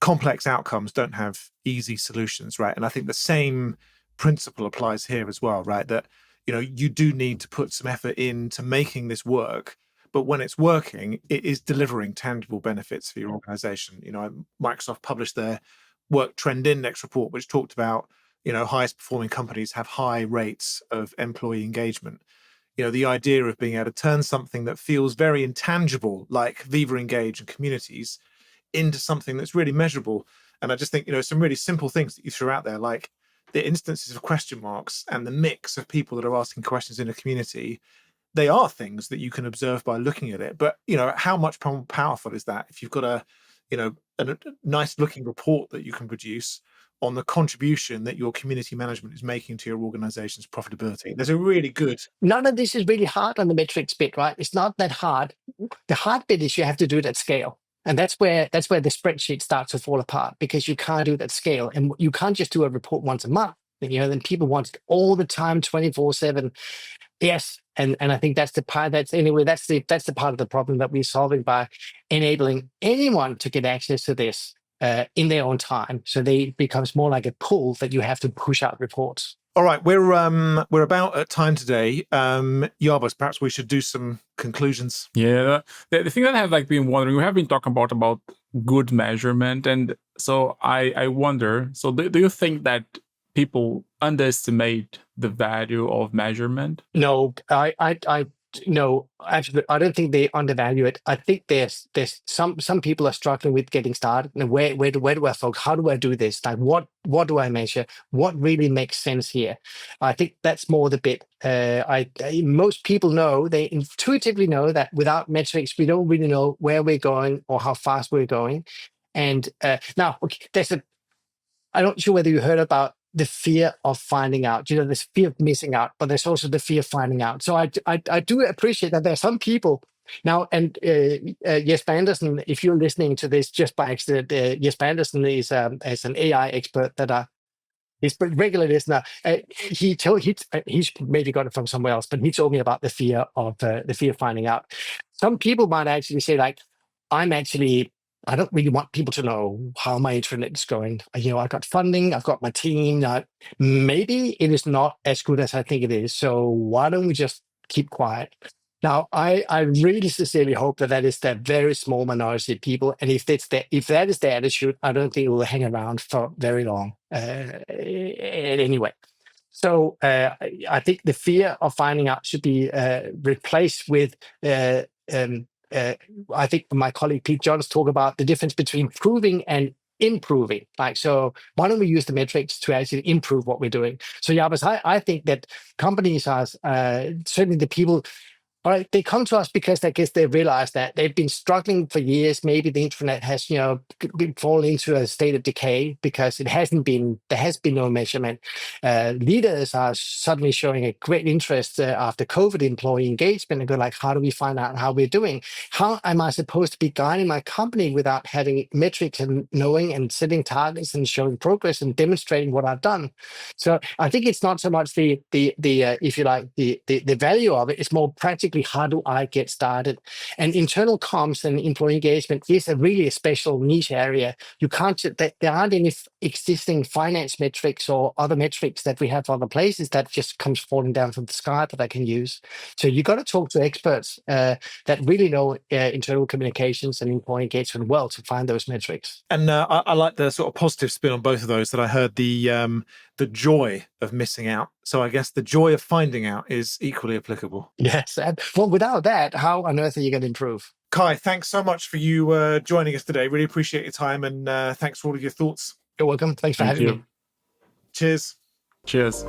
complex outcomes don't have easy solutions, right? And I think the same principle applies here as well, right? That you do need to put some effort into making this work, but when it's working, it is delivering tangible benefits for your organization. Microsoft published their Work Trend Index report, which talked about highest performing companies have high rates of employee engagement. The idea of being able to turn something that feels very intangible, like Viva Engage and communities, into something that's really measurable. And I just think, some really simple things that you threw out there, like the instances of question marks and the mix of people that are asking questions in a community, they are things that you can observe by looking at it. But, how much more powerful is that if you've got a nice looking report that you can produce on the contribution that your community management is making to your organization's profitability? There's a really good... None of this is really hard on the metrics bit, right? It's not that hard. The hard bit is you have to do it at scale. And that's where the spreadsheet starts to fall apart, because you can't do that scale. And you can't just do a report once a month. Then people want it all the time, 24/7. Yes. And I think that's the part that's the part of the problem that we're solving by enabling anyone to get access to this in their own time. So it becomes more like a pull that you have to push out reports. All right, we're about at time today. Jarbas, perhaps we should do some conclusions. Yeah, the thing that I have been wondering, we have been talking about good measurement, and so I wonder. So do you think that people underestimate the value of measurement? No, no, actually, I don't think they undervalue it. I think there's some people are struggling with getting started. And where do I focus? How do I do this? Like what do I measure? What really makes sense here? I think that's more the bit. Most people know, they intuitively know that without metrics, we don't really know where we're going or how fast we're going. And now, okay, I'm not sure whether you heard about the fear of finding out, this fear of missing out, but there's also the fear of finding out. So I do appreciate that there are some people now, and Jesper Andersen, if you're listening to this just by accident, Jesper Andersen is an AI expert that he's a regular listener. He's maybe got it from somewhere else, but he told me about the fear of finding out. Some people might actually say, like, I don't really want people to know how my intranet is going. I've got funding, I've got my team. Maybe it is not as good as I think it is. So why don't we just keep quiet? Now, I really sincerely hope that is that very small minority of people. And if that is the attitude, I don't think it will hang around for very long. Anyway. So I think the fear of finding out should be replaced with I think my colleague Pete Johns talked about the difference between proving and improving. So why don't we use the metrics to actually improve what we're doing? So Jarbas, I think that companies are certainly the people. All right, they come to us because I guess they realize that they've been struggling for years. Maybe the internet has, been falling into a state of decay because there has been no measurement. Leaders are suddenly showing a great interest after COVID employee engagement and go like, how do we find out how we're doing? How am I supposed to be guiding my company without having metrics and knowing and setting targets and showing progress and demonstrating what I've done? So I think it's not so much the if you like, the value of it. It's more practical basically, how do I get started? And internal comms and employee engagement is really a special niche area. You can't, there aren't any existing finance metrics or other metrics that we have for other places that just comes falling down from the sky that I can use. So you got to talk to experts that really know internal communications and employee engagement well to find those metrics. And I like the sort of positive spin on both of those, that I heard the joy of missing out. So I guess the joy of finding out is equally applicable. Yes. And well, without that, how on earth are you going to improve? Kai, thanks so much for you joining us today. Really appreciate your time, and thanks for all of your thoughts. You're welcome. Thanks for having me. Cheers. Cheers.